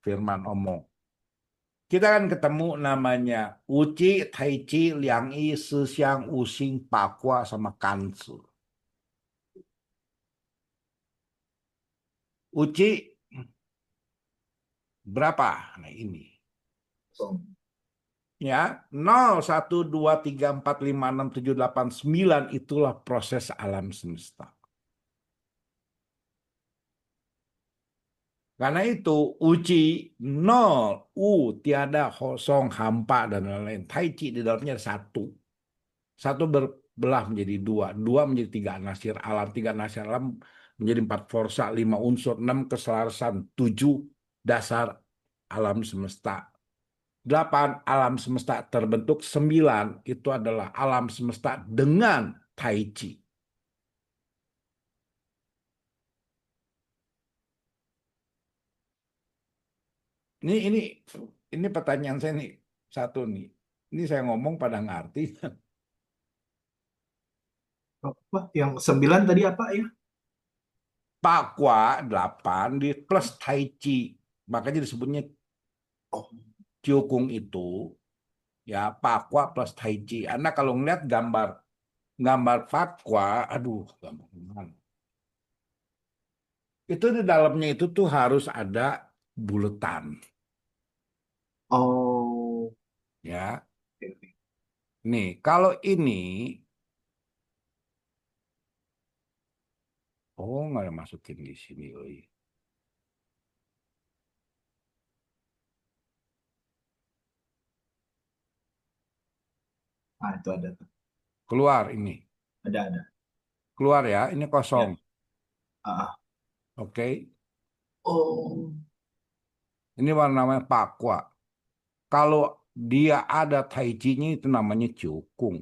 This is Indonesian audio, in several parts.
Firman omong. Kita kan ketemu namanya Uci, Taichi, Liang Yi, Sixiang, Wuxing, Pakua, sama Kanzi. Uci berapa? Nah ini. Kosong. Ya, 0, 1, 2, 3, 4, 5, 6, 7, 8, 9 itulah proses alam semesta. Karena itu uci 0, tiada, kosong, hampa, dan lain-lain. Tai Chi di dalamnya ada satu. Satu berbelah menjadi dua. Dua menjadi tiga nasir alam. Tiga nasir alam menjadi 4 forsa, 5 unsur, 6 keselarasan, 7 dasar alam semesta. 8 alam semesta terbentuk, 9 itu adalah alam semesta dengan Tai Chi. Ini pertanyaan saya nih satu nih. Ini saya ngomong pada ngerti. Apa? Yang 9 tadi apa ya? Pakwa 8 di plus Tai Chi. Makanya disebutnya Oh, Ciokung itu ya Pakwa plus Tai Chi. Anda kalau ngeliat gambar gambar Pakwa, aduh, gambar gimana? Itu di dalamnya itu tuh harus ada buletan, oh, ya. oke, oke. Nih, kalau ini, oh nggak ada masukin di sini, oi. Ah, itu ada tuh. Keluar ini, Ada. keluar ya, ini Ya. kosong, Ah, ah. oke. Oh, Ini warna namanya Pakwa. Kalau dia ada Tai Chi-nya itu namanya Ciokung.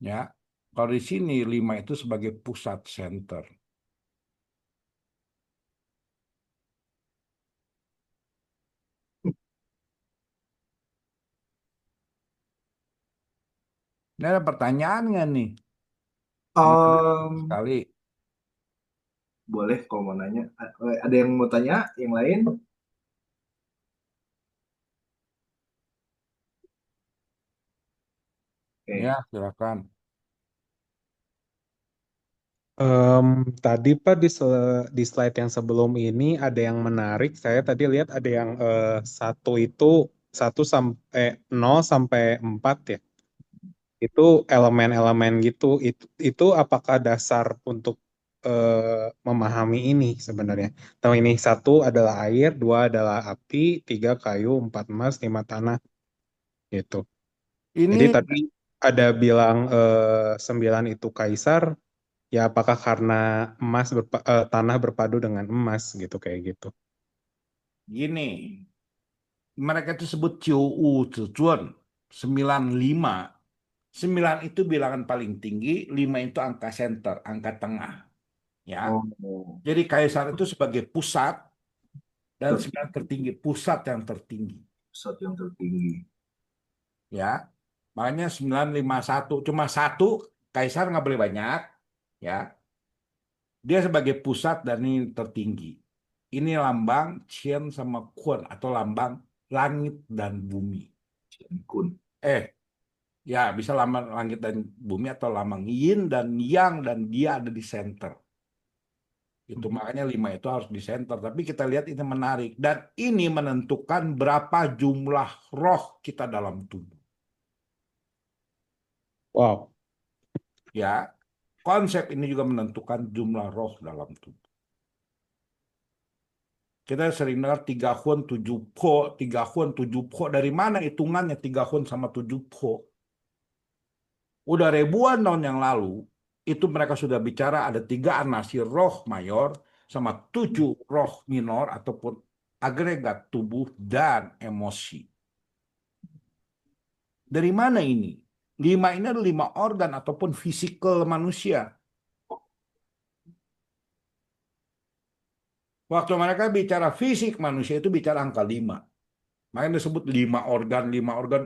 Ya, kalau di sini 5 itu sebagai pusat center. Ini ada pertanyaan nggak nih? Nggak ada sama um, sekali. boleh kalau mau nanya. Ada yang mau tanya? Yang lain? Ya, Oke. silakan. Em, Tadi Pak di slide yang sebelum ini ada yang menarik. Saya tadi lihat ada yang satu itu 0 sampai 4 ya. Itu elemen-elemen gitu. Itu apakah dasar untuk memahami ini sebenarnya? Tahu ini satu adalah air, dua adalah api, tiga kayu, empat emas, lima tanah gitu. Jadi Ini tadi ada bilang 9 itu kaisar. Ya, apakah karena tanah berpadu dengan emas gitu kayak gitu. gini, mereka itu sebut Ciu U Zucuan 95. 9 itu bilangan paling tinggi, 5 itu angka center, angka tengah. Ya. Oh, Jadi kaisar itu sebagai pusat dan pusat 9 tertinggi, pusat yang tertinggi. pusat yang tertinggi. Ya. Makanya 951 cuma satu kaisar nggak boleh banyak, ya. Dia sebagai pusat dan ini tertinggi. Ini lambang Qian sama Kun atau lambang langit dan bumi. Cian Kun. Eh, ya bisa lambang langit dan bumi atau lambang Yin dan Yang dan dia ada di center. Itu makanya 5 itu harus di center. Tapi kita lihat ini menarik dan ini menentukan berapa jumlah roh kita dalam tubuh. Wow. Ya, konsep ini juga menentukan jumlah roh dalam tubuh. Kita sering dengar 3 Hun 7 Po, 3 Hun 7 Po. Dari mana hitungannya 3 Hun sama 7 Po? Udah ribuan tahun yang lalu, itu mereka sudah bicara ada 3 anasir roh mayor sama 7 roh minor ataupun agregat tubuh dan emosi. Dari mana ini? 5 ini adalah 5 organ ataupun fisikal manusia. Waktu mereka bicara fisik manusia itu bicara angka 5. Makanya disebut lima organ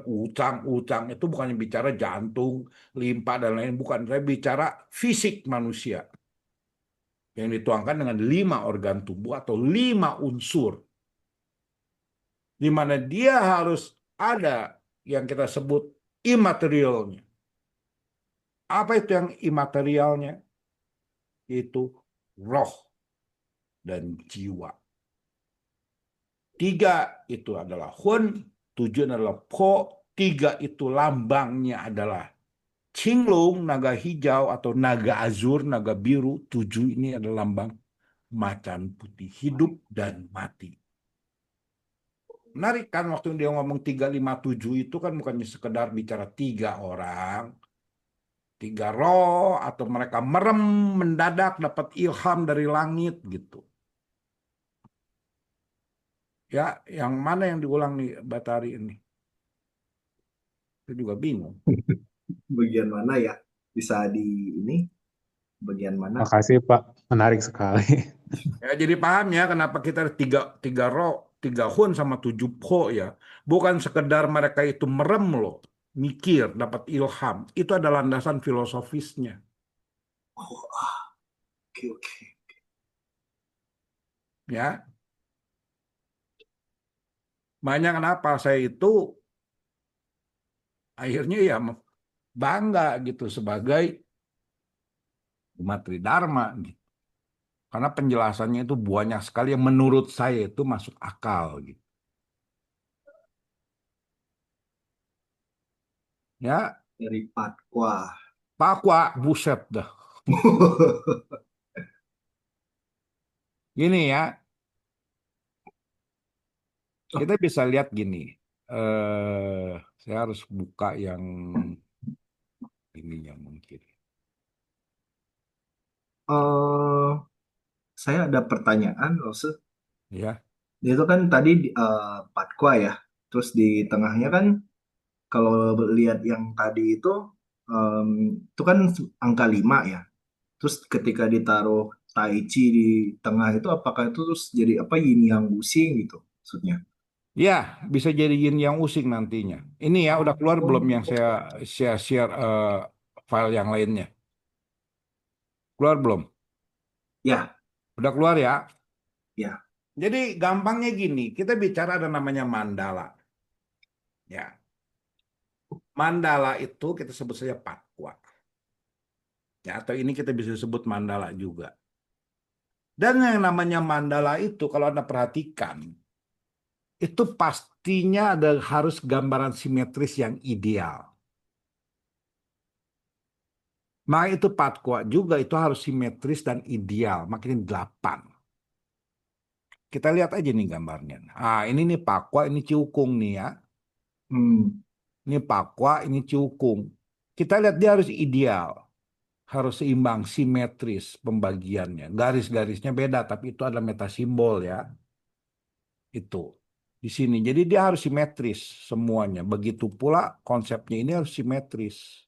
ucang itu bukannya bicara jantung, limpa dan lain, bukan. Saya bicara fisik manusia yang dituangkan dengan 5 organ tubuh atau 5 unsur, di mana dia harus ada yang kita sebut imaterialnya. Apa itu yang imaterialnya? Itu roh dan jiwa. 3 itu adalah hun, 7 adalah po, 3 itu lambangnya adalah Qinglong, naga hijau atau naga azur, naga biru. 7 ini adalah lambang macan putih, hidup dan mati. Menarik kan waktu dia ngomong 357 itu kan bukannya sekedar bicara 3 orang, 3 roh, atau mereka merem mendadak dapat ilham dari langit gitu. Ya, yang mana yang diulang nih Batari ini? Saya juga bingung. Bagian mana ya? Bisa di ini bagian mana? Makasih Pak, menarik sekali. Ya, jadi paham ya kenapa kita ada tiga roh, 3 hun sama 7 po ya. Bukan sekedar mereka itu merem loh, mikir, dapat ilham. Itu adalah landasan filosofisnya. Oh, oke oke. Ya, makanya kenapa saya itu akhirnya ya bangga gitu sebagai umat Tridharma gitu. Karena penjelasannya itu banyak sekali yang menurut saya itu masuk akal gitu. Ya, Dari Patwa. Pakwa, buset dah. Gini ya, kita bisa lihat gini. Saya harus buka yang ini yang mungkin. eh saya ada pertanyaan, Rose. Ya, Itu kan tadi Patwa ya. Terus di tengahnya kan kalau lihat yang tadi em, itu kan angka 5 ya. Terus ketika ditaruh Tai Chi di tengah itu apakah itu terus jadi apa yin yang pusing gitu maksudnya? ya bisa jadi yin yang using nantinya. Ini ya udah keluar belum yang saya Oh, share file yang lainnya? Keluar belum? ya, Udah keluar ya. ya. Jadi gampangnya gini, kita bicara ada namanya mandala. Ya, mandala itu kita sebut saja pakwa. Ya, atau ini kita bisa sebut mandala juga. Dan yang namanya mandala itu kalau Anda perhatikan, itu pastinya ada harus gambaran simetris yang ideal. Maka itu pakwa juga itu harus simetris dan ideal. Makanya 8. Kita lihat aja nih gambarnya. Ah, ini nih pakwa, ini ciukung nih ya. Hmm, Ini pakwa, ini ciukung. Kita lihat dia harus ideal. Harus seimbang, simetris pembagiannya. Garis-garisnya beda, tapi itu adalah meta simbol ya. Itu di sini. Jadi dia harus simetris semuanya. Begitu pula konsepnya ini harus simetris.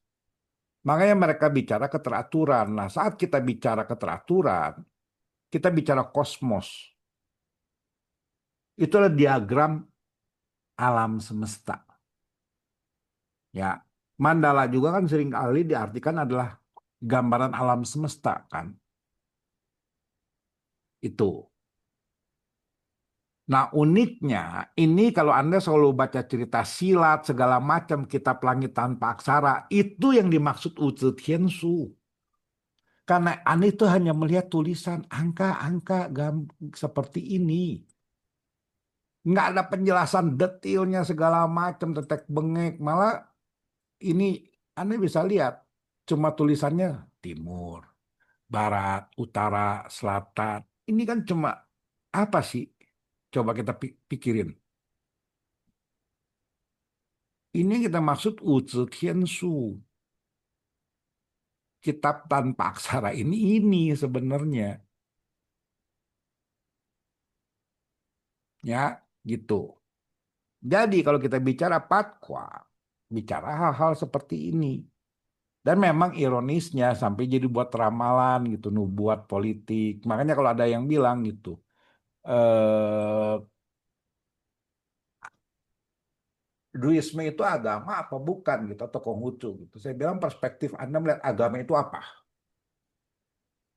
Makanya mereka bicara keteraturan. Nah, saat kita bicara keteraturan, kita bicara kosmos. Itu adalah diagram alam semesta. Ya, mandala juga kan seringkali diartikan adalah gambaran alam semesta kan. Itu. Nah, uniknya ini kalau Anda selalu baca cerita silat segala macam kitab langit tanpa aksara, itu yang dimaksud Wu Zhi Tiansu. Karena Anda itu hanya melihat tulisan angka-angka seperti ini. Nggak ada penjelasan detailnya segala macam, tetek bengek. Malah ini Anda bisa lihat cuma tulisannya timur, barat, utara, selatan. Ini kan cuma apa sih? Coba kita pikirin. Ini yang kita maksud Wu Zhi Tiansu. Kitab tanpa aksara ini sebenarnya. Ya, gitu. Jadi kalau kita bicara patwa, bicara hal-hal seperti ini. Dan memang ironisnya sampai jadi buat ramalan gitu, buat politik. Makanya kalau ada yang bilang gitu, eh, Duisme itu agama apa bukan gitu, atau Konghucu gitu. Saya bilang perspektif Anda melihat agama itu apa?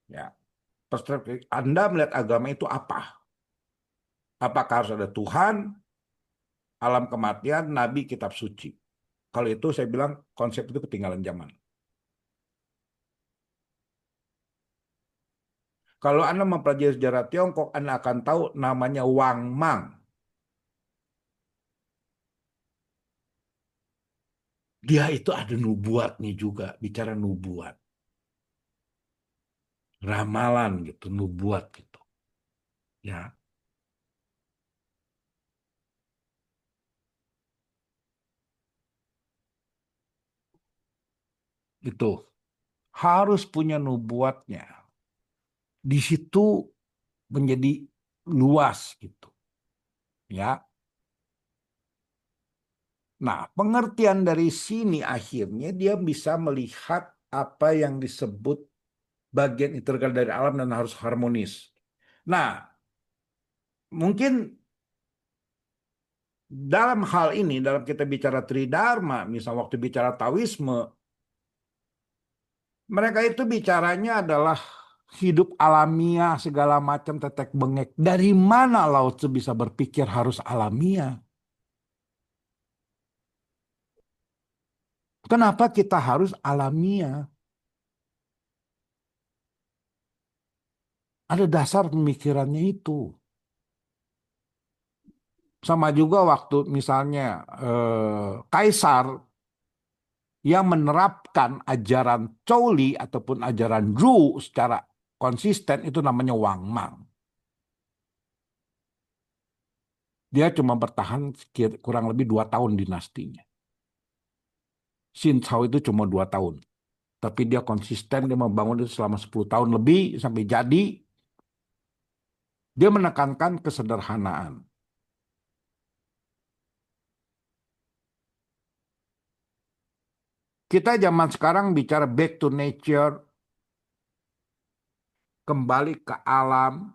Ya, perspektif Anda melihat agama itu apa? Apakah harus ada Tuhan, alam kematian, nabi, kitab suci? Kalau itu saya bilang konsep itu ketinggalan zaman. Kalau Anda mempelajari sejarah Tiongkok, Anda akan tahu namanya Wang Mang. Dia itu ada nubuatnya juga, bicara nubuat. Ramalan gitu, nubuat gitu. Ya, itu harus punya nubuatnya. Di situ menjadi luas gitu. Ya. Nah, pengertian dari sini akhirnya dia bisa melihat apa yang disebut bagian integral dari alam dan harus harmonis. Nah, mungkin dalam hal ini, dalam kita bicara Tridharma, misal waktu bicara Taoisme, mereka itu bicaranya adalah hidup alamiah, segala macam tetek bengek. Dari mana Lao Tzu bisa berpikir harus alamiah? Kenapa kita harus alamiah? Ada dasar pemikirannya itu. Sama juga waktu misalnya Kaisar yang menerapkan ajaran Chou Li ataupun ajaran Zhou secara konsisten itu namanya Wang Mang. Dia cuma bertahan kurang lebih 2 tahun dinastinya. Xin Cao itu cuma 2 tahun. Tapi dia konsisten, dia membangun itu selama 10 tahun lebih sampai jadi. Dia menekankan kesederhanaan. Kita zaman sekarang bicara back to nature, kembali ke alam,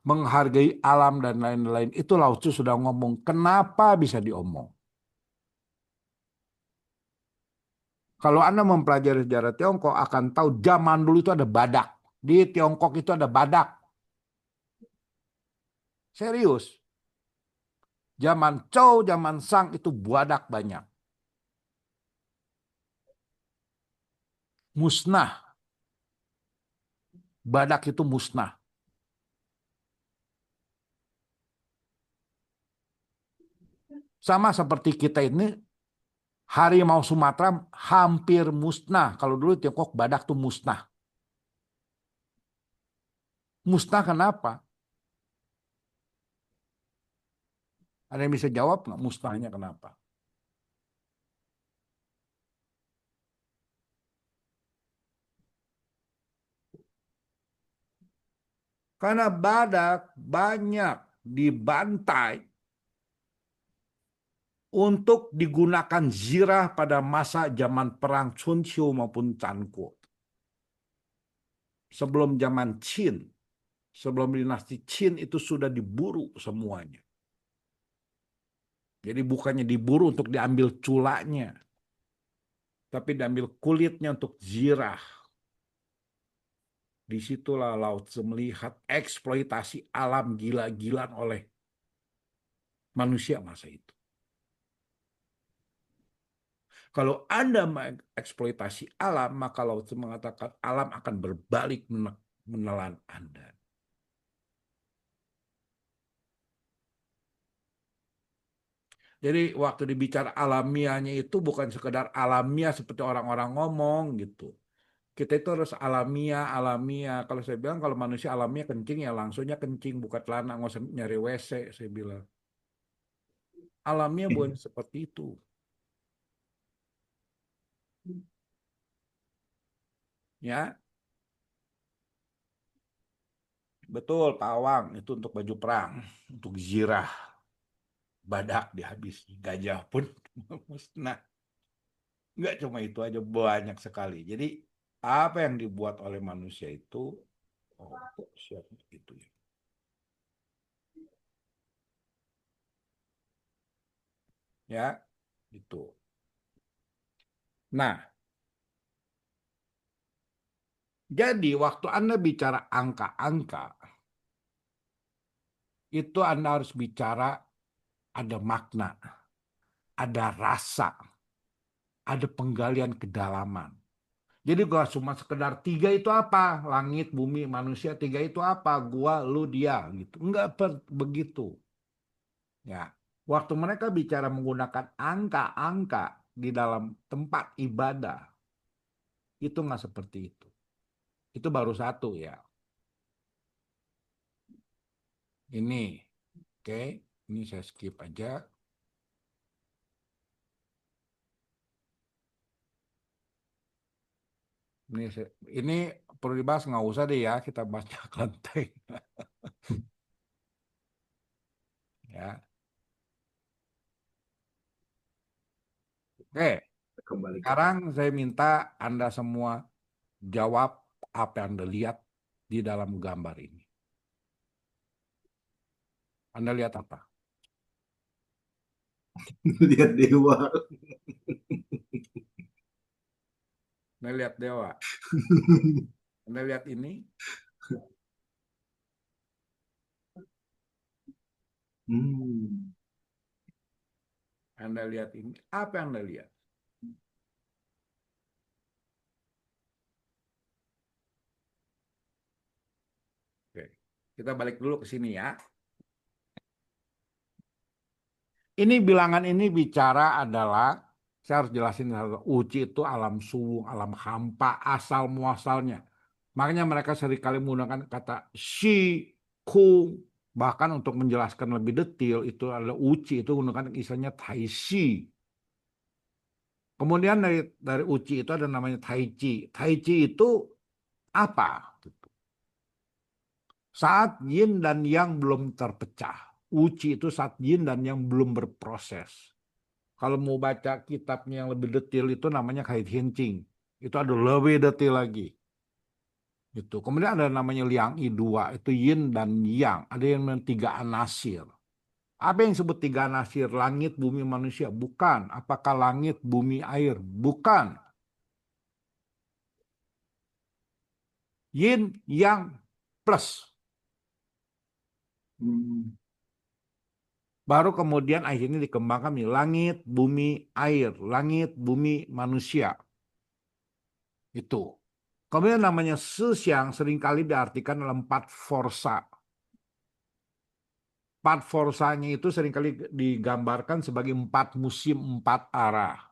menghargai alam dan lain-lain. Itu Lao Tzu sudah ngomong. Kenapa bisa diomong? Kalau Anda mempelajari sejarah Tiongkok akan tahu zaman dulu itu ada badak. Di Tiongkok itu ada badak. Serius. Zaman Zhou, zaman Shang itu badak banyak. Musnah. Badak itu musnah. Sama seperti kita ini, harimau Sumatera hampir musnah. Kalau dulu Tiongkok badak tuh musnah. Musnah kenapa? Ada yang bisa jawab nggak musnahnya kenapa? Karena badak banyak dibantai untuk digunakan zirah pada masa zaman perang Sun Tzu maupun Chan Kuo. Sebelum zaman Qin, sebelum dinasti Qin itu sudah diburu semuanya. Jadi bukannya diburu untuk diambil culanya, tapi diambil kulitnya untuk zirah. Disitulah Lao Tzu melihat eksploitasi alam gila-gilaan oleh manusia masa itu. Kalau Anda mengeksploitasi alam, maka Lao Tzu mengatakan alam akan berbalik menelan Anda. Jadi waktu dibicara alamiahnya itu bukan sekedar alamiah seperti orang-orang ngomong gitu. Kita itu harus alamiah, alamiah. Kalau saya bilang kalau manusia alamiah kencing ya langsungnya kencing, buka celana, nggak usah nyari WC, saya bilang. Alamiah bukan seperti itu. Ya, betul, pawang itu untuk baju perang, untuk zirah, badak dihabisi, gajah pun musnah. Nggak cuma itu aja, banyak sekali. Jadi apa yang dibuat oleh manusia itu, oh, siapa itu ya. Ya, itu. Nah, jadi waktu Anda bicara angka-angka, itu Anda harus bicara ada makna, ada rasa, ada penggalian kedalaman. Jadi gua cuma sekedar tiga itu apa? Langit, bumi, manusia, tiga itu apa? Gua, lu, dia gitu. Enggak begitu. Ya. Waktu mereka bicara menggunakan angka-angka di dalam tempat ibadah, itu nggak seperti itu. Itu baru satu ya. Ini, oke. Ini saya skip aja. Ini perlu dibahas nggak usah deh ya, kita bahasnya kelenteng. Ya. Oke, Kembali ke sekarang saya minta Anda semua jawab apa yang Anda lihat di dalam gambar ini. Anda lihat apa? lihat dewa. Anda lihat dewa. Anda lihat ini. Hmm. Anda lihat ini. Apa yang Anda lihat? Oke. Kita balik dulu ke sini ya. Ini bilangan ini bicara adalah, saya harus jelasin, uci itu alam suwung, alam hampa, asal muasalnya. Makanya mereka seringkali menggunakan kata shi, kung, bahkan untuk menjelaskan lebih detail itu adalah uci, itu menggunakan istilahnya tai shi. Kemudian dari uci itu ada namanya tai chi. Tai chi itu apa? Saat yin dan yang belum terpecah. Uci itu saat yin dan yang belum berproses. Kalau mau baca kitabnya yang lebih detail itu namanya Kait Hincing. Itu ada lebih detail lagi. Itu. Kemudian ada namanya Liang I dua, itu yin dan yang. Ada yang tiga anasir. Apa yang disebut tiga anasir? Langit, bumi, manusia? Bukan. Apakah langit, bumi, air? Bukan. Yin, yang, plus. Hmm. Baru kemudian akhirnya dikembangkan nih langit, bumi, air, langit, bumi, manusia. Itu. Kemudian namanya Sixiang seringkali diartikan dalam empat forsa. Empat forsanya itu seringkali digambarkan sebagai empat musim, empat arah.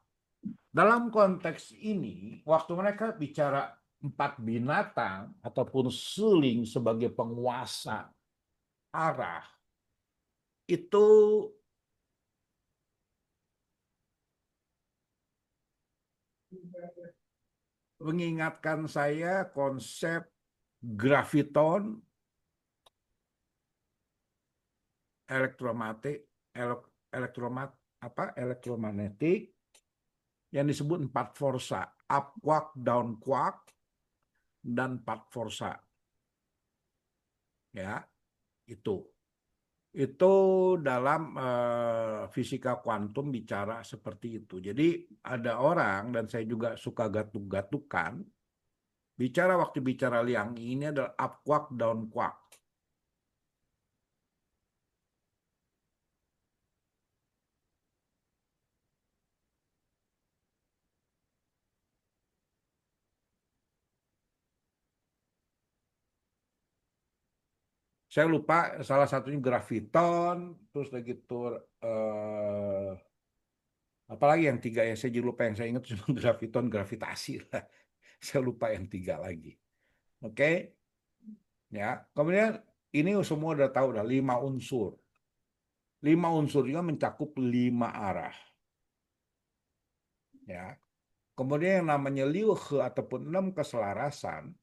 Dalam konteks ini, waktu mereka bicara empat binatang ataupun suling sebagai penguasa arah, itu mengingatkan saya konsep graviton, elektromagnetik, elektromagnetik yang disebut empat forsa, up quark, down quark, dan empat forsa. Ya, itu. Itu dalam fisika kuantum bicara seperti itu. Jadi ada orang, dan saya juga suka gatuk-gatukan, bicara waktu bicara Liang ini adalah up quark, down quark. Saya lupa salah satunya graviton, terus lagi gitu apalagi yang tiga ya, saya juga lupa, yang saya ingat cuma graviton, gravitasi lah. Saya lupa yang tiga lagi. Oke, ya. Kemudian ini semua udah tahu udah lima unsur. Lima unsur juga mencakup lima arah. Ya. Kemudian yang namanya liu he ataupun enam keselarasan,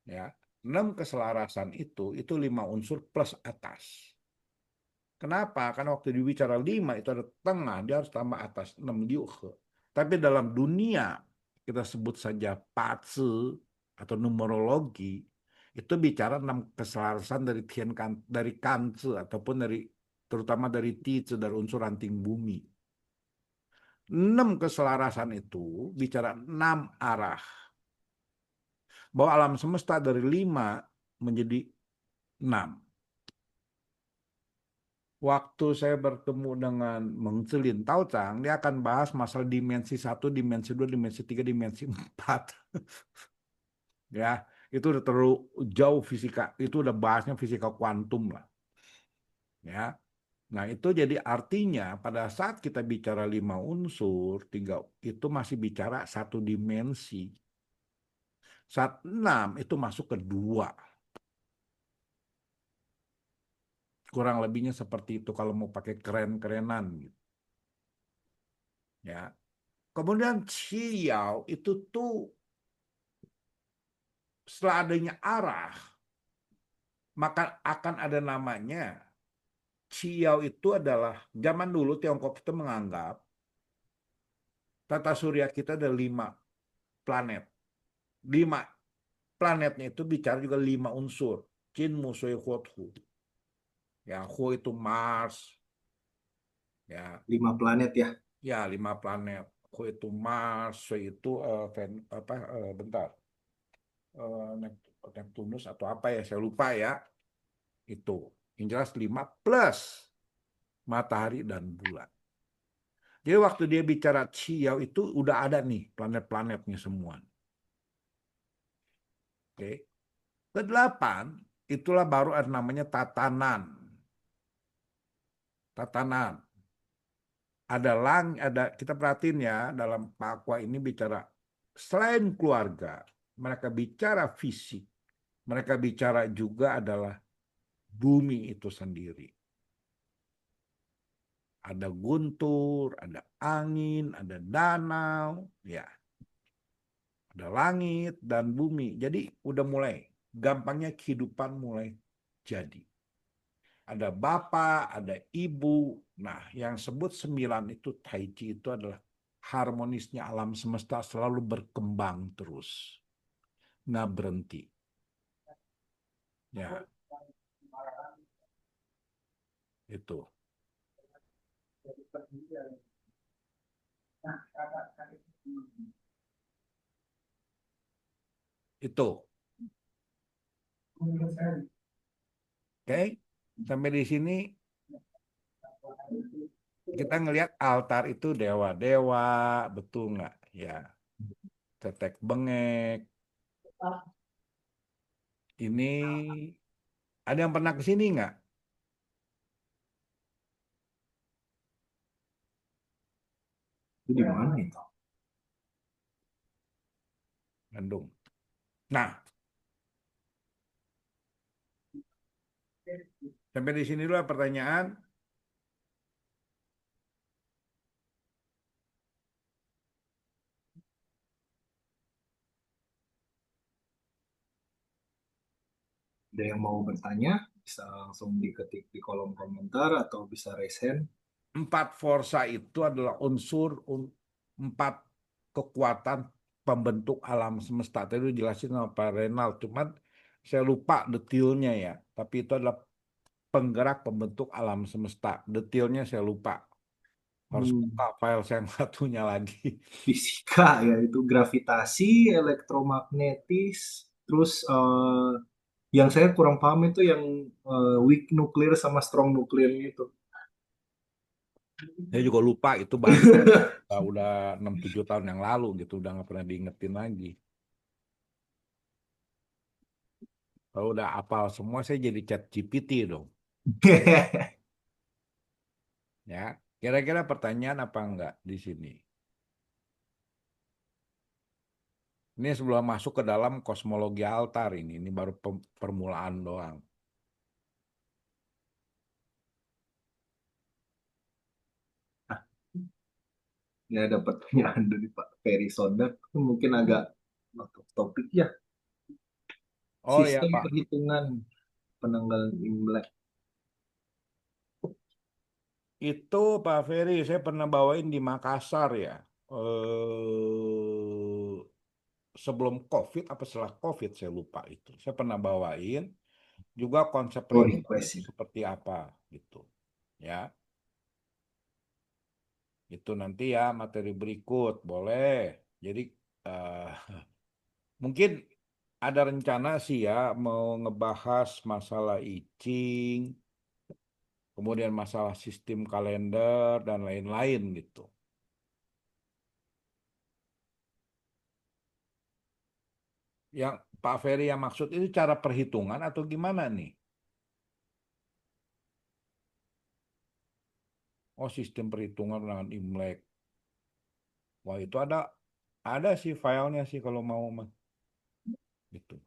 ya. Enam keselarasan itu lima unsur plus atas. Kenapa? Karena waktu dibicara lima itu ada tengah, dia harus tambah atas 6 liuhe. Tapi dalam dunia kita sebut saja patse atau numerologi, itu bicara 6 keselarasan dari Tian Kan, dari Kanzi ataupun dari terutama dari dari unsur ranting bumi. 6 keselarasan itu bicara 6 arah. Bahwa alam semesta dari 5 menjadi 6. Waktu saya bertemu dengan Meng Tselin Taocang, dia akan bahas masalah dimensi 1, dimensi 2, dimensi 3, dimensi 4. Ya, itu udah terlalu jauh fisika, itu udah bahasnya fisika kuantum lah. Ya. Nah, itu jadi artinya pada saat kita bicara 5 unsur, 3 itu masih bicara satu dimensi. Saat 6 itu masuk ke 2. Kurang lebihnya seperti itu kalau mau pakai keren-kerenan gitu. Ya. Kemudian Xiao itu tuh setelah adanya arah, maka akan ada namanya. Xiao itu adalah zaman dulu Tiongkok itu menganggap tata surya kita ada 5 planet. 5 planetnya itu bicara juga 5 unsur. Qin, Mu, Sui, Huo, Hu. Ya, Hu itu Mars. Ya, 5 planet ya. ya 5 planet. Hu itu Mars, Sui itu bentar. Neptunus atau apa ya, saya lupa ya. Itu. Yang jelas 5 plus matahari dan bulan. Jadi waktu dia bicara Xiao itu udah ada nih planet-planetnya semua. Oke. Kedelapan, itulah baru ada namanya tatanan. Tatanan. Ada kita perhatiin ya dalam Pakwa ini bicara selain keluarga, mereka bicara fisik, mereka bicara juga adalah bumi itu sendiri. Ada guntur, ada angin, ada danau, ya. Ada langit dan bumi. Jadi udah mulai gampangnya kehidupan mulai jadi. Ada bapak, ada ibu. Nah, yang sebut 9 itu Tai Chi itu adalah harmonisnya alam semesta selalu berkembang terus. Nggak berhenti. Ya, itu. Itu. Oke. Sampai di sini kita ngelihat altar itu dewa-dewa, betul nggak? Ya, tetek bengek. Ini ada yang pernah ke sini nggak? Itu di mana itu? Bandung. Nah, sampai di sini dulu pertanyaan. Ada yang mau bertanya, bisa langsung diketik di kolom komentar atau bisa raise hand. 4 forsa itu adalah unsur 4 kekuatan pembentuk alam semesta. Tadi jelasin sama Pak Renal, cuman saya lupa detailnya ya. Tapi itu adalah penggerak pembentuk alam semesta. Detailnya saya lupa. Harus buka file saya yang satunya lagi. Fisika ya, itu gravitasi, elektromagnetis, terus yang saya kurang paham itu yang weak nuclear sama strong nuclear itu. Saya juga lupa itu bahasa udah 6-7 tahun yang lalu gitu, udah nggak pernah diingetin lagi. Kalau udah hafal semua saya jadi chat GPT dong. Ya, kira-kira pertanyaan apa enggak di sini? Ini sebelum masuk ke dalam kosmologi altar ini baru permulaan doang. Ini ada pertanyaan dari Pak Ferry Sondak, mungkin agak out of topik ya. Oh ya Sistem Pak, perhitungan penanggalan Imlek. itu Pak Ferry saya pernah bawain di Makassar ya. Sebelum COVID apa setelah COVID saya lupa itu. Saya pernah bawain juga konsep Oh, perhitungan request itu ya. seperti apa gitu. ya. Itu nanti ya materi berikut boleh. Jadi eh, mungkin ada rencana sih ya mau ngebahas masalah itching, kemudian masalah sistem kalender dan lain-lain gitu. Yang Pak Ferry yang maksud itu cara perhitungan atau gimana nih? Oh, sistem perhitungan dengan Imlek. Wah, itu ada sih filenya sih kalau mau mah. Gitu.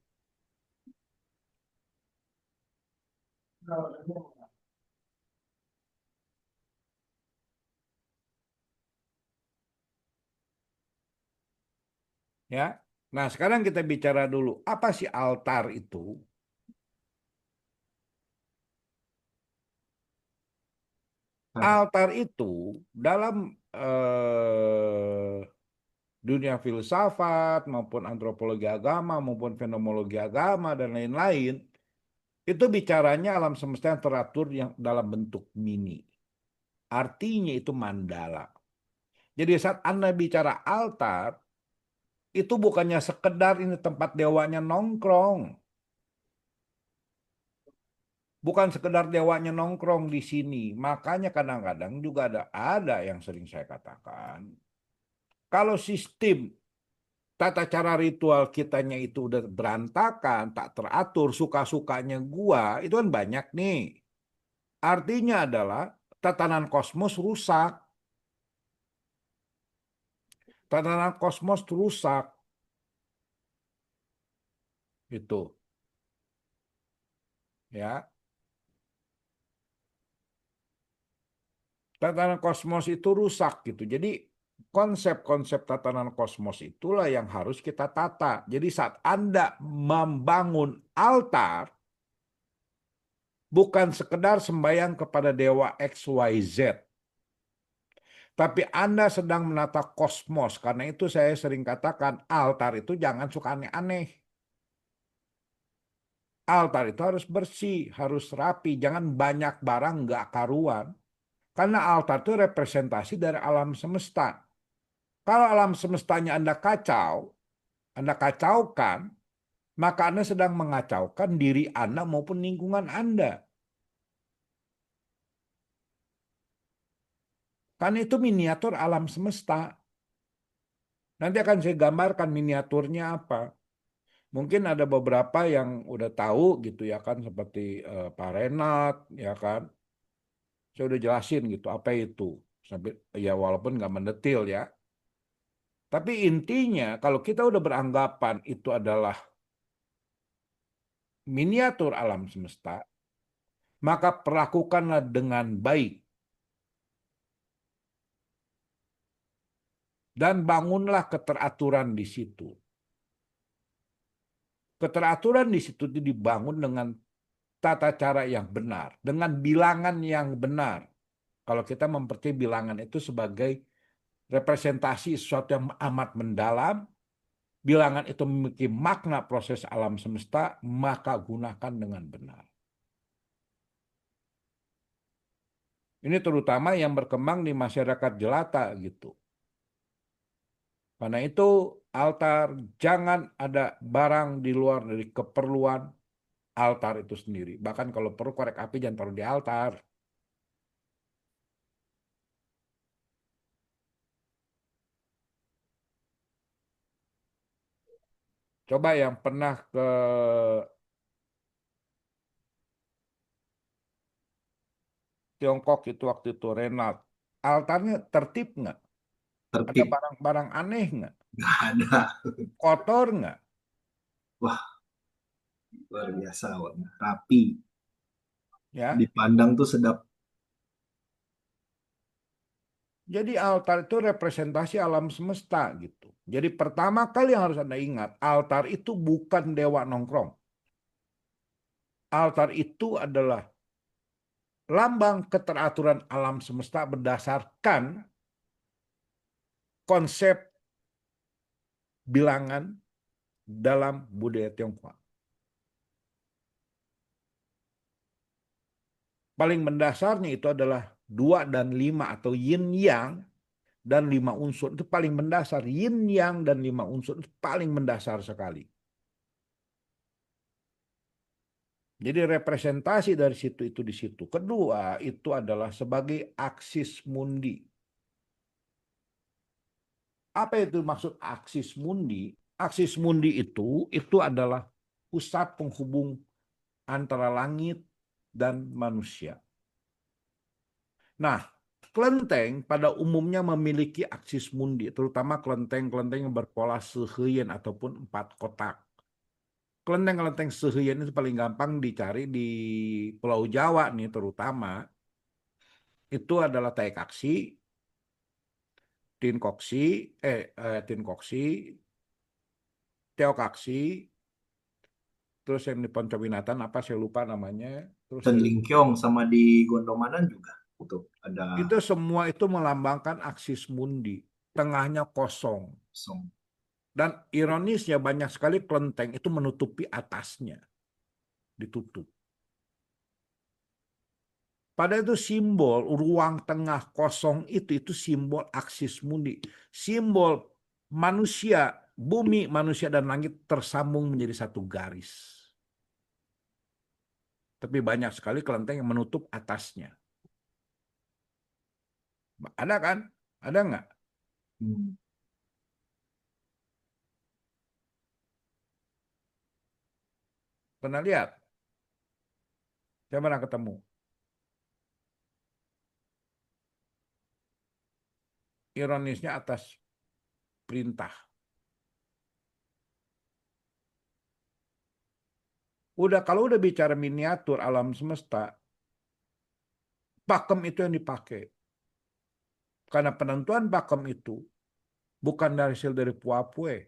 Ya. Nah, sekarang kita bicara dulu apa sih altar itu? Nah, Altar itu dalam dunia filsafat maupun antropologi agama maupun fenomenologi agama dan lain-lain itu bicaranya alam semesta yang teratur yang dalam bentuk mini. Artinya itu mandala. Jadi saat Anda bicara altar, itu bukannya sekedar ini tempat dewanya nongkrong. Bukan sekedar dewanya nongkrong di sini. Makanya kadang-kadang juga ada yang sering saya katakan. Kalau sistem tata cara ritual kitanya itu udah berantakan, tak teratur, suka-sukanya gua, itu kan banyak nih. Artinya adalah tatanan kosmos rusak. Tatanan kosmos rusak. Itu. Ya. Tatanan kosmos itu rusak gitu. Jadi konsep-konsep tatanan kosmos itulah yang harus kita tata. Jadi saat Anda membangun altar, bukan sekedar sembahyang kepada dewa XYZ, tapi Anda sedang menata kosmos. Karena itu saya sering katakan altar itu jangan suka aneh-aneh. Altar itu harus bersih, harus rapi, jangan banyak barang nggak karuan. Karena altar itu representasi dari alam semesta. Kalau alam semestanya Anda kacaukan, maka Anda sedang mengacaukan diri Anda maupun lingkungan Anda. Karena itu miniatur alam semesta. Nanti akan saya gambarkan miniaturnya apa. Mungkin ada beberapa yang udah tahu gitu ya kan, seperti Pak Renat, ya kan. Saya udah jelasin gitu apa itu. Sampai ya walaupun nggak mendetil ya. Tapi intinya kalau kita udah beranggapan itu adalah miniatur alam semesta, maka perlakukanlah dengan baik dan bangunlah keteraturan di situ. Keteraturan di situ dibangun dengan tata cara yang benar, dengan bilangan yang benar. Kalau kita mempercayai bilangan itu sebagai representasi sesuatu yang amat mendalam, bilangan itu memiliki makna proses alam semesta, maka gunakan dengan benar. Ini terutama yang berkembang di masyarakat jelata gitu. Karena itu altar jangan ada barang di luar dari keperluan altar itu sendiri. Bahkan kalau perlu korek api jangan taruh di altar. Coba yang pernah ke Tiongkok itu waktu itu Renat, altarnya tertib nggak? Ada tertib barang-barang aneh nggak? nggak ada. Kotor nggak? Wah, luar biasa, warna rapi. Ya, Dipandang tuh sedap. jadi altar itu representasi alam semesta gitu. Jadi pertama kali yang harus Anda ingat, altar itu bukan dewa nongkrong. Altar itu adalah lambang keteraturan alam semesta berdasarkan konsep bilangan dalam budaya Tionghoa. Paling mendasarnya itu adalah 2 dan 5 atau yin yang dan 5 unsur. Itu paling mendasar. Yin yang dan 5 unsur itu paling mendasar sekali. Jadi representasi dari situ itu di situ. Kedua, itu adalah sebagai aksis mundi. Apa itu maksud aksis mundi? Aksis mundi itu adalah pusat penghubung antara langit dan manusia. Nah, kelenteng pada umumnya memiliki aksis mundi, terutama kelenteng-kelenteng yang berpola seheuyeun ataupun 4 kotak. Kelenteng-kelenteng seheuyeun itu paling gampang dicari di Pulau Jawa nih terutama. Itu adalah Taikaksi, Tinkoksi, Tinkoksi, Teokaksi, terus yang di Poncowinatan apa saya lupa namanya, terus Dan Lingkyong sama di Gondomanan juga tuh ada itu semua itu melambangkan aksis mundi, tengahnya kosong. song. Dan ironisnya banyak sekali kelenteng itu menutupi atasnya, ditutup. Pada itu simbol ruang tengah kosong itu simbol aksis mundi. Simbol manusia, bumi, manusia, dan langit tersambung menjadi satu garis. Tapi banyak sekali kelenteng yang menutup atasnya. Ada kan? Ada nggak? Hmm. Pernah lihat? Saya pernah ketemu. Ironisnya atas perintah. Kalau udah bicara miniatur alam semesta, pakem itu yang dipakai. Karena penentuan pakem itu bukan hasil dari Puapue,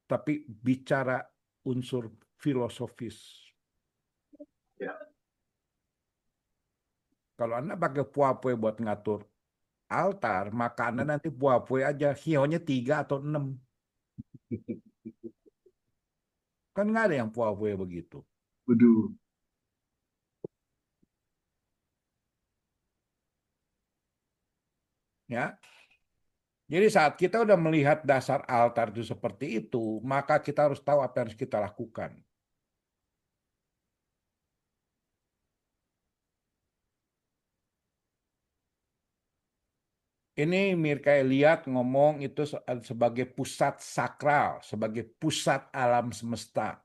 tapi bicara unsur filosofis. Ya. Kalau Anda pakai Puapue buat ngatur altar, maka Anda nanti Puapue aja, hionya 3 atau 6. Kan nggak ada yang Puapue begitu. Waduh. Ya. Jadi saat kita udah melihat dasar altar itu seperti itu, maka kita harus tahu apa yang harus kita lakukan. Ini Mirka Eliat ngomong itu sebagai pusat sakral, sebagai pusat alam semesta.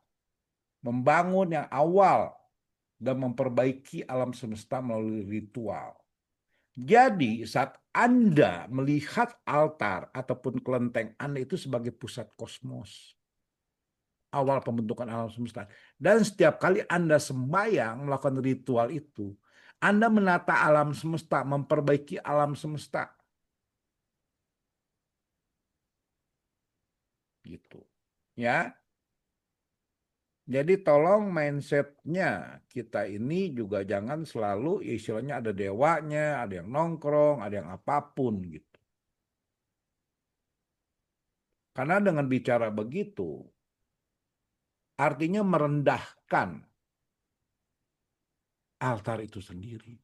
Membangun yang awal dan memperbaiki alam semesta melalui ritual. Jadi saat Anda melihat altar ataupun kelenteng Anda itu sebagai pusat kosmos. Awal pembentukan alam semesta. Dan setiap kali Anda sembahyang melakukan ritual itu, Anda menata alam semesta, memperbaiki alam semesta. Gitu. Ya. Jadi tolong mindsetnya kita ini juga jangan selalu istilahnya ada dewanya, ada yang nongkrong, ada yang apapun gitu. Karena dengan bicara begitu, artinya merendahkan altar itu sendiri.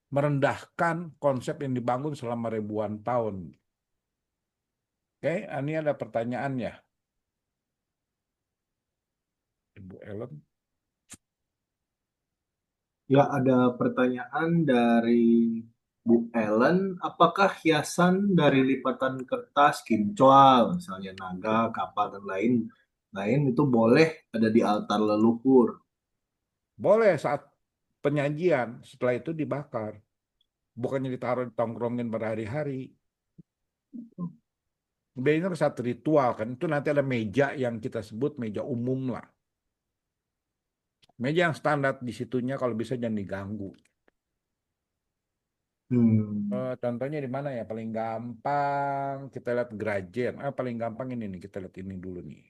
Merendahkan konsep yang dibangun selama ribuan tahun. Oke, ini ada pertanyaannya. Ibu Ellen. Ya, ada pertanyaan dari Bu Ellen, apakah hiasan dari lipatan kertas, kincoal, misalnya naga, kapal, dan lain itu boleh ada di altar leluhur? Boleh saat penyajian, setelah itu dibakar. Bukannya ditaruh ditongkrongin berhari-hari. Biasanya satu ritual kan, itu nanti ada meja yang kita sebut meja umum lah. Meja yang standar di situnya kalau bisa jangan diganggu. Hmm. Contohnya di mana ya? Paling gampang kita lihat Grajen. Paling gampang ini nih, kita lihat ini dulu nih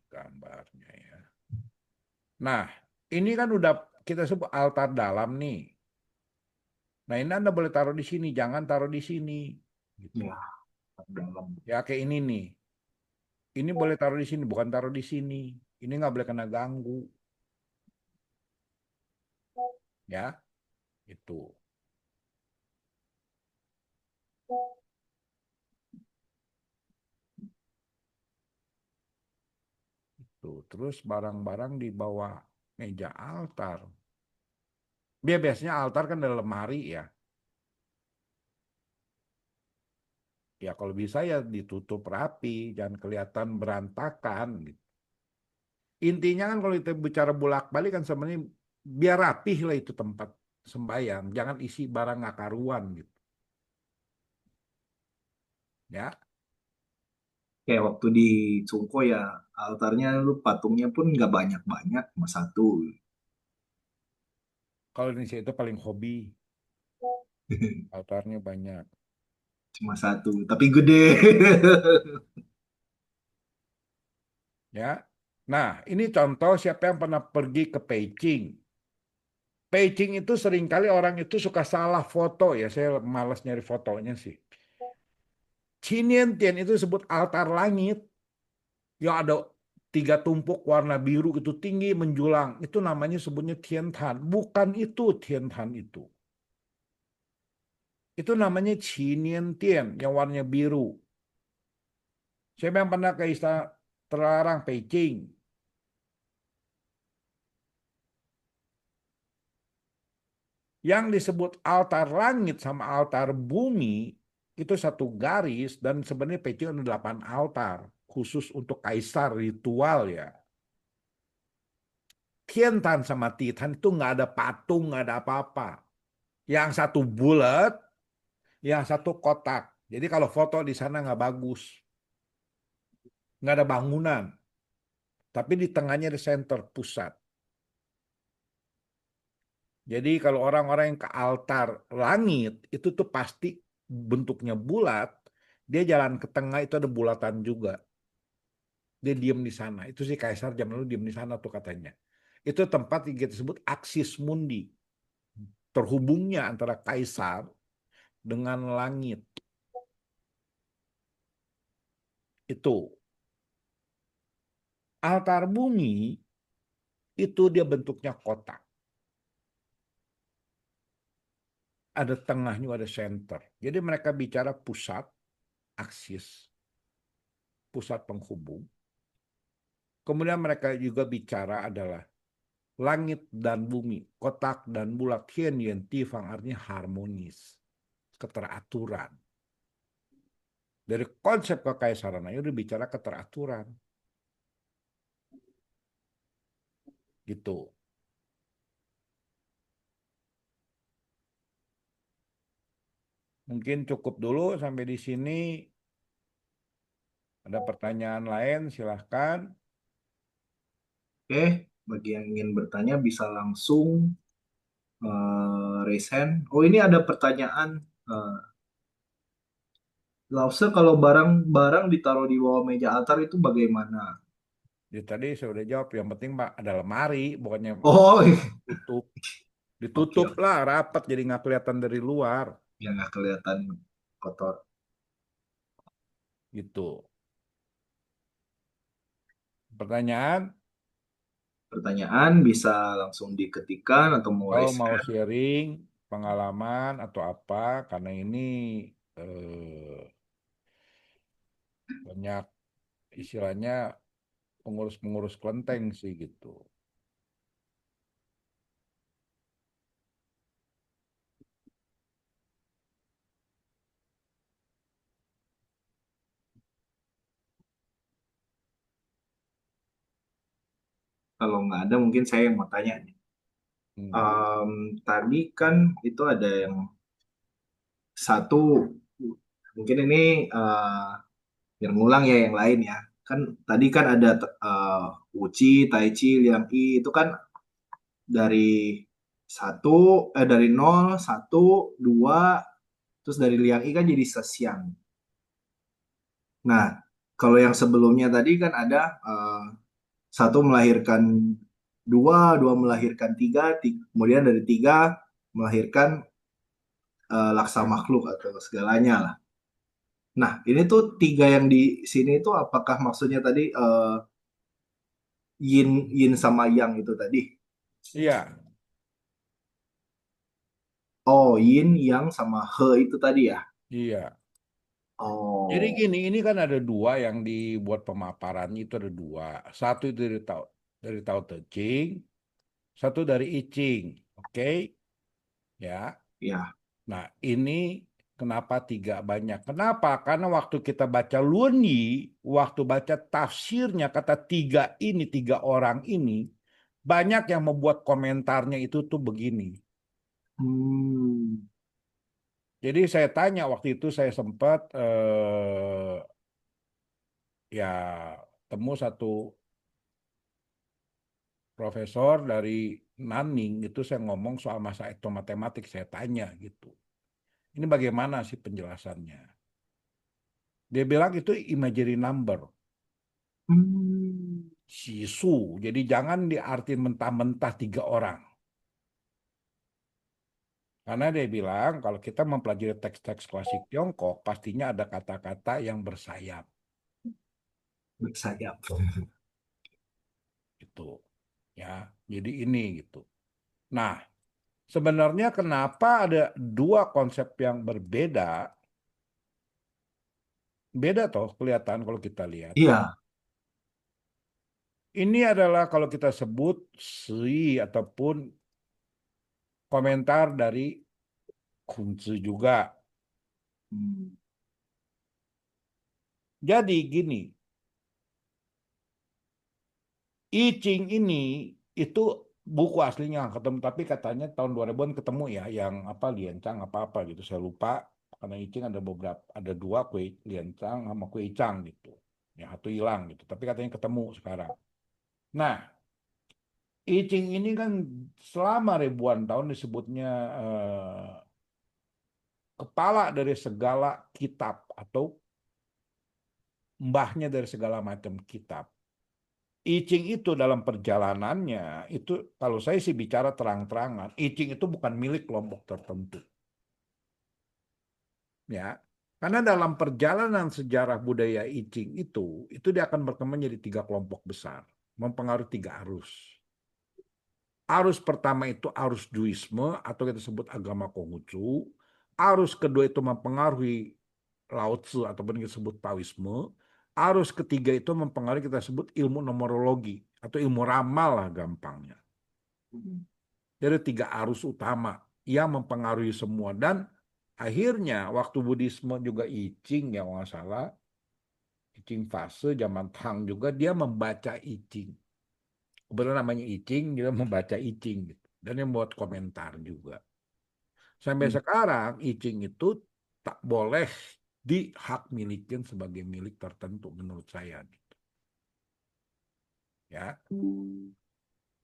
gambarnya ya. Nah, ini kan udah kita sebut altar dalam nih. Nah, ini Anda boleh taruh di sini, jangan taruh di sini. Gitu. Ya, dalam. Ya kayak ini nih. Ini boleh taruh di sini, bukan taruh di sini. Ini nggak boleh kena ganggu. ya itu. Tuh, terus barang-barang di bawah meja altar. Dia biasanya altar kan ada lemari ya. Ya kalau bisa ya ditutup rapi, jangan kelihatan berantakan gitu. Intinya kan kalau kita bicara bolak-balik kan sebenarnya biar rapih lah itu tempat sembahyang, jangan isi barang nggak karuan gitu. Ya, Kayak waktu di Cungko ya, altarnya lu patungnya pun nggak banyak-banyak, cuma satu. kalau Indonesia itu paling hobi, altarnya banyak. Cuma satu, tapi gede. Ya, nah ini contoh siapa yang pernah pergi ke Beijing. Beijing itu seringkali orang itu suka salah foto ya, saya malas nyari fotonya sih. Tian itu disebut altar langit. Yang ada 3 tumpuk warna biru itu tinggi menjulang. Itu namanya sebutnya Tiantan. Bukan itu Tiantan itu. Itu namanya Tian yang warnanya biru. Siapa yang pernah ke istana terlarang Beijing? Yang disebut altar langit sama altar bumi itu satu garis dan sebenarnya Beijing ada 8 altar khusus untuk kaisar ritual ya. Tiantan sama Titan itu nggak ada patung, nggak ada apa-apa. Yang satu bulat, yang satu kotak. Jadi kalau foto di sana nggak bagus, nggak ada bangunan. Tapi di tengahnya ada center pusat. Jadi kalau orang-orang yang ke altar langit itu tuh pasti bentuknya bulat. Dia jalan ke tengah itu ada bulatan juga. Dia diem di sana. Itu sih kaisar zaman dulu diem di sana tuh katanya. Itu tempat yang kita sebut aksis mundi. Terhubungnya antara kaisar dengan langit. Itu. Altar bumi itu dia bentuknya kotak. Ada tengahnya, ada center. Jadi mereka bicara pusat, aksis, pusat penghubung. Kemudian mereka juga bicara adalah langit dan bumi, kotak dan bulat, Tian Yen Tifang artinya harmonis, keteraturan. Dari konsep kekaisaran aja udah bicara keteraturan. Gitu. Mungkin cukup dulu sampai di sini. Ada pertanyaan lain, silahkan. Oke, bagi yang ingin bertanya bisa langsung raise hand. Oh, ini ada pertanyaan. Uh, Lause kalau barang-barang ditaruh di bawah meja altar itu bagaimana? Jadi tadi saya udah jawab, yang penting Pak ada lemari, bukannya Oh, tutup. oke, Ditutup lah rapat jadi nggak kelihatan dari luar. yang nggak kelihatan kotor. Gitu. Pertanyaan, Pertanyaan bisa langsung diketikkan atau mau kalau raise mau hand. sharing pengalaman atau apa, karena ini banyak istilahnya pengurus-pengurus kelenteng sih gitu. Kalau nggak ada, mungkin saya yang mau tanya nih. Hmm. Tadi kan itu ada yang satu, mungkin ini biar ngulang ya yang lain ya. Kan tadi kan ada Uci, Tai Chi, Liang I itu kan dari dari nol, satu, dua, terus dari Liang I kan jadi Sesiang. Nah, kalau yang sebelumnya tadi kan ada satu melahirkan dua, dua melahirkan tiga, kemudian dari tiga melahirkan laksa makhluk atau segalanya lah. Nah, ini tuh tiga yang di sini itu apakah maksudnya tadi yin yin sama yang itu tadi? Iya, Oh, yin, yang sama he itu tadi ya? Iya. Jadi Oh, gini, ini kan ada dua yang dibuat pemaparannya itu ada dua. Satu itu dari Tao Te Ching, satu dari I Ching. Oke, ya. ya. Nah, ini kenapa tiga banyak? Kenapa? Karena waktu kita baca Lunyi, waktu baca tafsirnya kata tiga ini, tiga orang ini, banyak yang membuat komentarnya itu tuh begini. Hmm, Jadi saya tanya waktu itu saya sempat ya temu satu profesor dari Nanning itu saya ngomong soal masa etnomatematik saya tanya gitu. Ini bagaimana sih penjelasannya? Dia bilang itu imaginary number. hmm, Sisu. Jadi jangan diartin mentah-mentah tiga orang. Karena dia bilang kalau kita mempelajari teks-teks klasik Tiongkok, pastinya ada kata-kata yang bersayap. bersayap. Gitu. Ya, jadi ini gitu. Nah, sebenarnya kenapa ada dua konsep yang berbeda? Beda toh kelihatan kalau kita lihat. Iya. Ini adalah kalau kita sebut sui ataupun komentar dari Kunci juga. Hmm, Jadi gini, I Ching ini itu buku aslinya ketemu tapi katanya tahun 2000-an ketemu ya yang apa Lian Chang apa-apa gitu saya lupa karena I Ching ada beberapa ada dua kue Lian Chang sama kue Chang gitu. Ya satu hilang gitu tapi katanya ketemu sekarang. Nah, I Ching ini kan selama ribuan tahun disebutnya kepala dari segala kitab atau mbahnya dari segala macam kitab. I Ching itu dalam perjalanannya itu kalau saya sih bicara terang-terangan, I Ching itu bukan milik kelompok tertentu, ya. Karena dalam perjalanan sejarah budaya I Ching itu dia akan berkembang jadi tiga kelompok besar, mempengaruhi tiga arus. Arus pertama itu arus Duisme atau kita sebut agama Konghucu. Arus kedua itu mempengaruhi Lao Tzu ataupun kita sebut Taoisme. Arus ketiga itu mempengaruhi kita sebut ilmu numerologi atau ilmu ramal lah gampangnya. Jadi tiga arus utama yang mempengaruhi semua dan akhirnya waktu Buddhisme juga I Ching ya nggak salah, I Ching fase zaman Tang juga dia membaca I Ching. Kebetulan namanya I Ching, dia membaca I Ching gitu. Dan dia membuat komentar juga. Sampai hmm, sekarang I Ching itu tak boleh dihak milikin sebagai milik tertentu menurut saya gitu. Ya,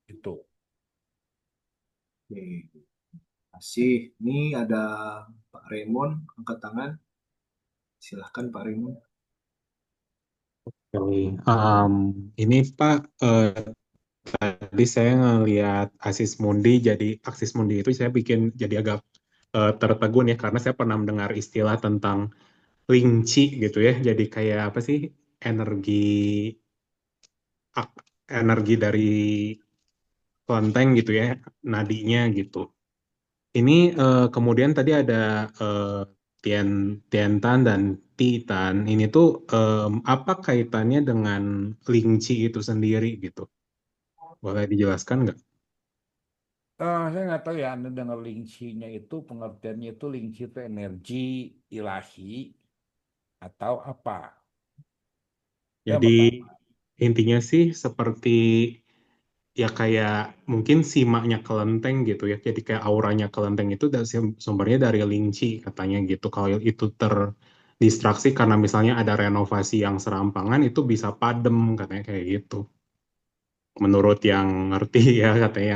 itu. oke. Masih. Ini ada Pak Raymond angkat tangan. Silahkan Pak Raymond. Oke. Em, ini Pak, tadi saya ngelihat Aksis Mundi itu saya bikin jadi agak tertegun ya karena saya pernah mendengar istilah tentang Lingci gitu ya. Jadi kayak apa sih energi energi dari kelenteng gitu ya, nadinya gitu. Ini kemudian tadi ada eh, Tiantan dan Titan. Ini tuh apa kaitannya dengan Lingci itu sendiri gitu? Boleh dijelaskan nggak? Saya nggak tahu ya Anda dengar lingxinya itu pengertiannya itu lingxi itu energi ilahi atau apa? Yang Jadi pertama. intinya sih seperti ya kayak mungkin simaknya kelenteng gitu ya. Jadi kayak auranya kelenteng itu sumbernya dari Lingci katanya gitu. Kalau itu terdistraksi karena misalnya ada renovasi yang serampangan itu bisa padem katanya kayak gitu. Menurut yang ngerti ya katanya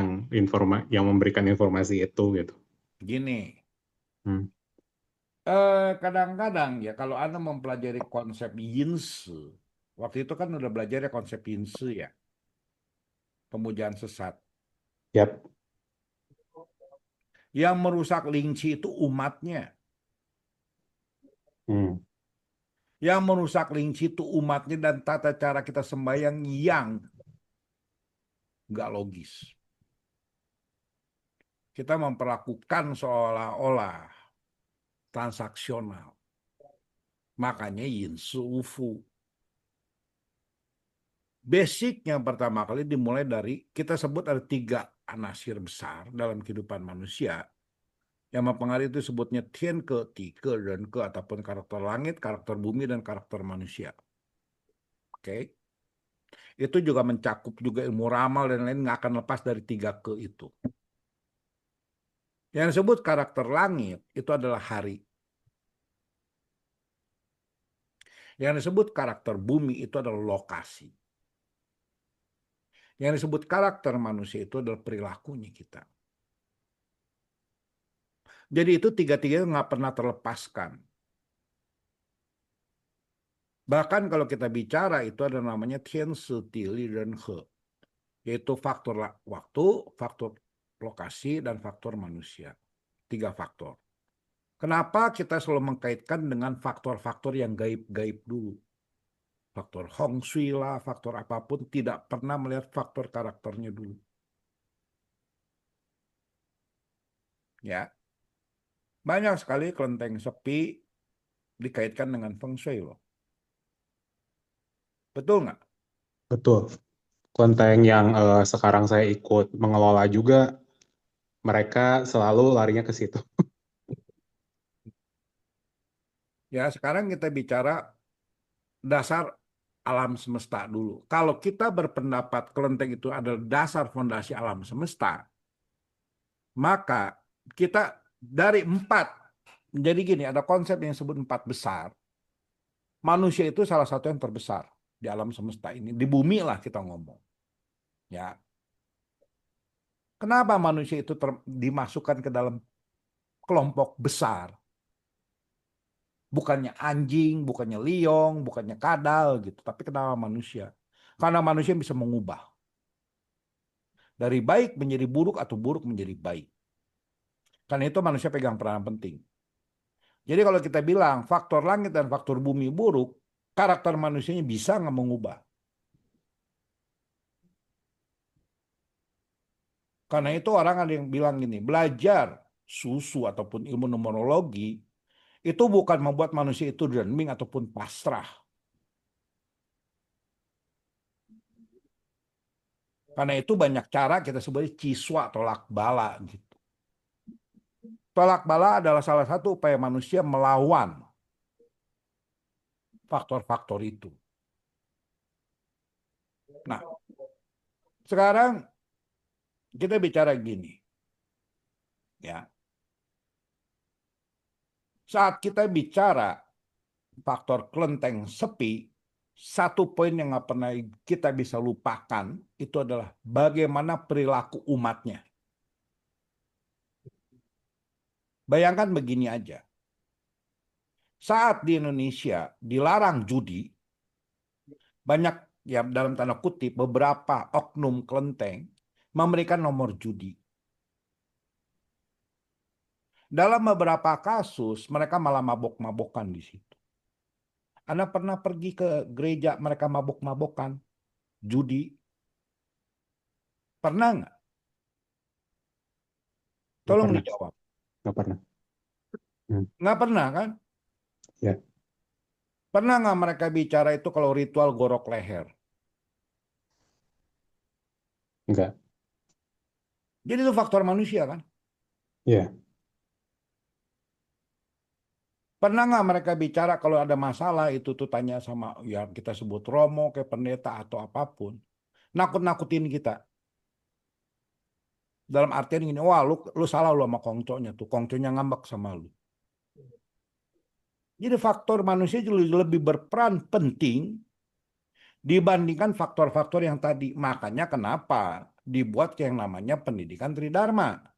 yang memberikan informasi itu gitu. Gini, Hmm. kadang-kadang ya kalau Anda mempelajari konsep Yin Shu, waktu itu kan udah belajar ya konsep Yin Shu ya, pemujaan sesat. Yap. Yang merusak Lingxi itu umatnya. Hmm. Yang merusak Lingxi itu umatnya dan tata cara kita sembahyang yang nggak logis. Kita memperlakukan seolah-olah transaksional. Makanya yin su fu. Basicnya pertama kali dimulai dari, kita sebut ada 3 anasir besar dalam kehidupan manusia. Yang mempengaruhi itu sebutnya Tian Ke, Ti Ke, dan Ke, ataupun karakter langit, karakter bumi, dan karakter manusia. Oke. Itu juga mencakup juga ilmu ramal dan lain, nggak akan lepas dari 3 Ke itu. Yang disebut karakter langit itu adalah hari. Yang disebut karakter bumi itu adalah lokasi. Yang disebut karakter manusia itu adalah perilakunya kita. Jadi itu 3-3 nggak pernah terlepaskan. Bahkan kalau kita bicara itu ada namanya Tian Si, Ti, Li, dan He. Yaitu faktor waktu, faktor lokasi, dan faktor manusia. 3 faktor. Kenapa kita selalu mengkaitkan dengan faktor-faktor yang gaib-gaib dulu? Faktor Hong Shui lah, faktor apapun, tidak pernah melihat faktor karakternya dulu. Ya, banyak sekali kelenteng sepi dikaitkan dengan Feng Shui loh. Betul nggak? Betul. Kelenteng yang sekarang saya ikut mengelola juga, mereka selalu larinya ke situ. Ya, sekarang kita bicara dasar alam semesta dulu. Kalau kita berpendapat kelenteng itu adalah dasar fondasi alam semesta, maka kita dari 4, jadi gini, ada konsep yang disebut 4 besar. Manusia itu salah satu yang terbesar di alam semesta ini. Di bumi lah kita ngomong. Ya. Kenapa manusia itu dimasukkan ke dalam kelompok besar? Bukannya anjing, bukannya liong, bukannya kadal gitu. Tapi kenapa manusia? Karena manusia bisa mengubah. Dari baik menjadi buruk atau buruk menjadi baik. Karena itu manusia pegang peranan penting. Jadi kalau kita bilang faktor langit dan faktor bumi buruk, karakter manusianya bisa nggak mengubah. Karena itu orang ada yang bilang gini, belajar susu ataupun ilmu numerologi itu bukan membuat manusia itu dreaming ataupun pasrah. Karena itu banyak cara kita sebut ciswa, tolak bala gitu. Tolak bala adalah salah satu upaya manusia melawan faktor-faktor itu. Nah, sekarang kita bicara gini, ya. Saat kita bicara faktor kelenteng sepi, satu poin yang nggak pernah kita bisa lupakan itu adalah bagaimana perilaku umatnya. Bayangkan begini aja. Saat di Indonesia dilarang judi, banyak ya dalam tanda kutip beberapa oknum kelenteng memberikan nomor judi. Dalam beberapa kasus mereka malah mabok-mabokan di situ. Anda pernah pergi ke gereja mereka mabok-mabokan judi? Pernah nggak? Nggak Tolong pernah, dijawab. nggak pernah. Hmm. Nggak pernah kan? Ya, Pernah nggak mereka bicara itu kalau ritual gorok leher? enggak. Jadi itu faktor manusia kan? Ya, Pernah nggak mereka bicara kalau ada masalah itu tuh tanya sama ya kita sebut romo kayak pendeta atau apapun. Nakut-nakutin kita. Dalam artian gini, wah lu salah lu sama kongconya tuh. Kongconya ngambek sama lu. Jadi faktor manusia lebih berperan penting dibandingkan faktor-faktor yang tadi. Makanya kenapa dibuat yang namanya pendidikan Tridharma.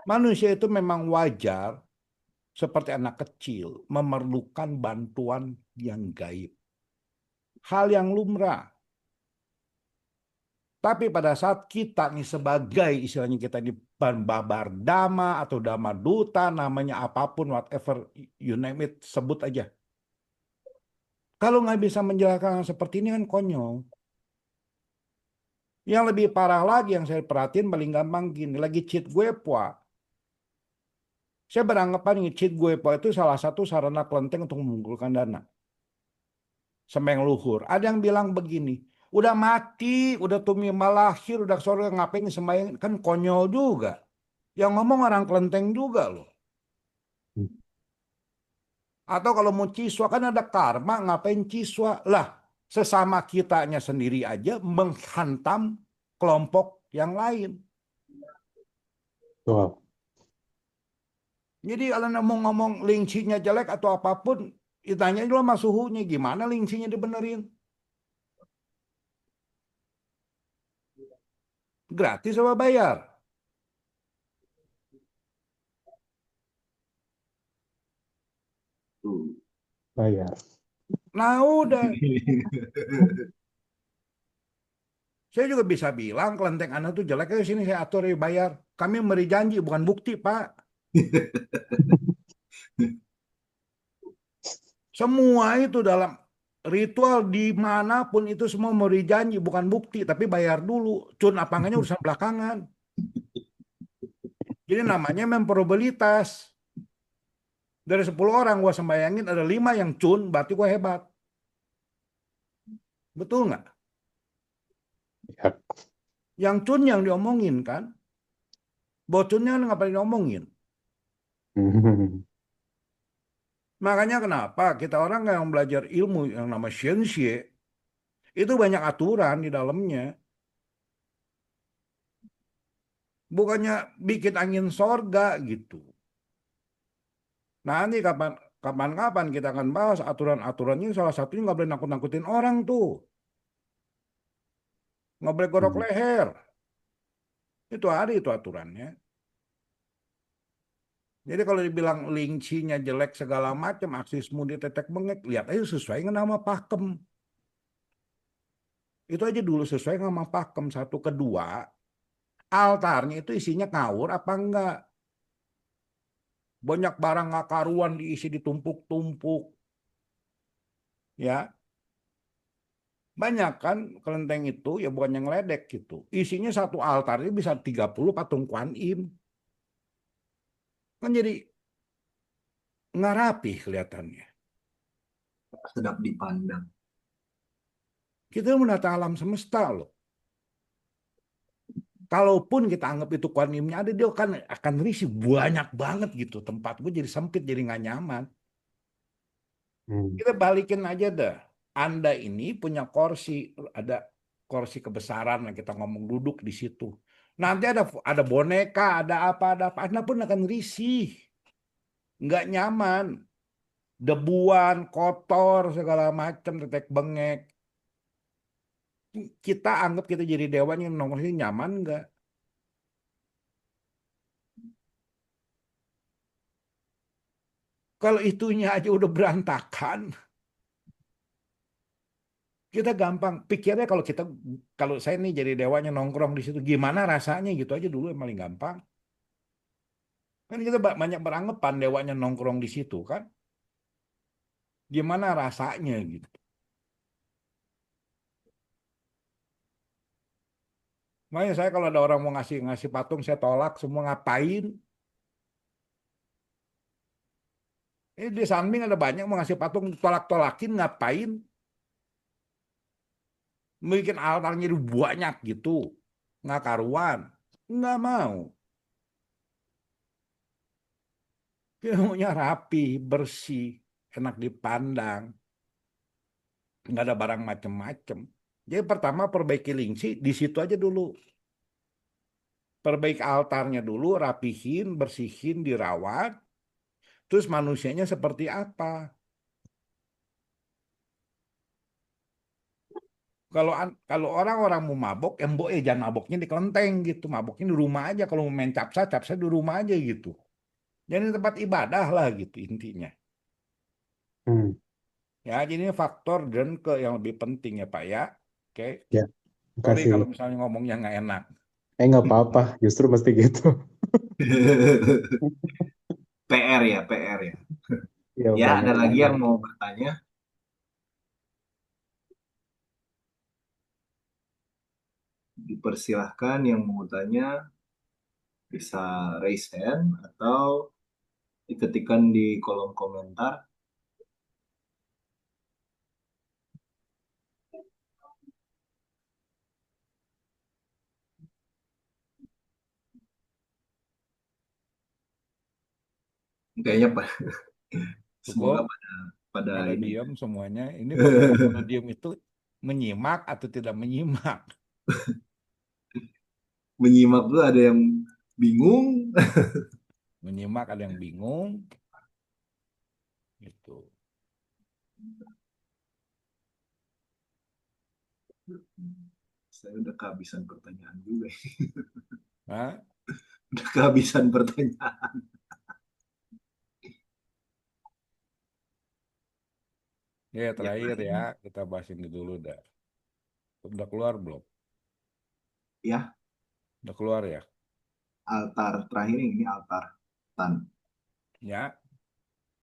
Manusia itu memang wajar seperti anak kecil memerlukan bantuan yang gaib. Hal yang lumrah. Tapi pada saat kita nih sebagai istilahnya kita di babar dama atau dama duta namanya apapun whatever you name it sebut aja. Kalau nggak bisa menjelaskan seperti ini kan konyol. Yang lebih parah lagi yang saya perhatiin paling gampang gini, lagi cheat gue Pak. Saya beranggapan nih, cheat gue Pak itu salah satu sarana kelenteng untuk mengumpulkan dana. Semeng luhur. Ada yang bilang begini, udah mati, udah tumi malahir, udah sore ngapain sembahyang, kan konyol juga. Yang ngomong orang kelenteng juga loh. Atau kalau mau ciswa kan ada karma, ngapain ciswa? Lah, sesama kitanya sendiri aja menghantam kelompok yang lain. Betul. Jadi kalau mau ngomong lingsinya jelek atau apapun, ditanya dulu sama suhunya, gimana lingsinya dibenerin? Gratis apa bayar? Tuh. Bayar. Nah udah, saya juga bisa bilang kelenteng Anda tuh jelek, ayo sini saya atur ya bayar. Kami memberi janji, bukan bukti Pak. Semua itu dalam ritual dimanapun itu semua memberi janji, bukan bukti, tapi bayar dulu. Cun apa enggaknya urusan belakangan. Jadi namanya memprobabilitas. Dari 10 orang gua sembayangin ada 5 yang cun, berarti gua hebat. Betul nggak? Ya. Yang cun yang diomongin kan, bocornya kan ngapain diomongin. Makanya kenapa kita orang yang belajar ilmu yang nama siensie, itu banyak aturan di dalamnya. Bukannya bikin angin sorga gitu. Nanti kapan-kapan kita akan bahas aturan-aturannya, salah satunya nggak boleh nakut-nakutin orang tuh. Nggak boleh gorok leher. Itu ada itu aturannya. Jadi kalau dibilang lincinya jelek segala macam, aksi semudi tetek bengek, lihat aja sesuai dengan nama pakem. Itu aja dulu sesuai dengan nama pakem. Satu, kedua, altarnya itu isinya ngawur apa enggak? Banyak barang nggak karuan diisi ditumpuk-tumpuk. Ya, banyak kan kelenteng itu ya bukan yang ledek gitu. Isinya satu altar ini bisa 30 patung Kuan Im. Kan jadi nggak rapi kelihatannya. Sedap dipandang. Kita menata alam semesta loh. Kalaupun kita anggap itu Kuan Imnya ada, dia kan akan risih banyak banget gitu. Tempat gue jadi sempit, jadi nggak nyaman. Kita balikin aja dah. Anda ini punya kursi, ada kursi kebesaran yang kita ngomong duduk di situ. Nanti ada boneka, ada apa. Anda pun akan risih, nggak nyaman, debuan, kotor, segala macam, tetek bengek. Kita anggap kita jadi dewa yang nomornya nyaman nggak? Kalau itunya aja udah berantakan, kita gampang pikirnya kalau saya nih jadi dewanya nongkrong di situ, gimana rasanya gitu aja dulu yang paling gampang. Kan kita banyak beranggapan dewanya nongkrong di situ kan, gimana rasanya gitu. Makanya saya kalau ada orang mau ngasih ngasih patung, saya tolak semua, ngapain? Di samping ada banyak mau ngasih patung, tolak-tolakin ngapain? Bikin altarnya banyak gitu, nggak karuan, nggak mau. Dia maunya rapi, bersih, enak dipandang, nggak ada barang macem-macem. Jadi pertama perbaiki lingsi di situ aja dulu. Perbaiki altarnya dulu, rapihin, bersihin, dirawat. Terus manusianya seperti apa? Kalau orang-orang mau mabok, jangan maboknya di kelenteng gitu, maboknya di rumah aja. Kalau mau main capsa, capsa di rumah aja gitu. Jadi tempat ibadah lah gitu intinya. Ya, jadi ini faktor dan ke yang lebih penting ya Pak ya. Oke, Ya, sorry makasih. kalau misalnya ngomongnya nggak enak. Nggak apa-apa, justru mesti gitu. PR ya, PR ya. Ya, Ya, ada banyak lagi banget. yang mau bertanya? dipersilahkan yang mau tanya bisa raise hand atau diketikkan di kolom komentar. Kayaknya Cukup. semoga pada Pada ini diam semuanya. Ini maksudnya pada diam itu menyimak atau tidak menyimak. menyimak tuh ada yang bingung. Menyimak ada yang bingung. Gitu. Saya udah kehabisan pertanyaan juga. Nah, Udah kehabisan pertanyaan. ya Yang terakhir ya, lain. kita bahas ini dulu dah. Udah keluar belum? Ya, Udah keluar ya? altar terakhir ini altar tan. Ya.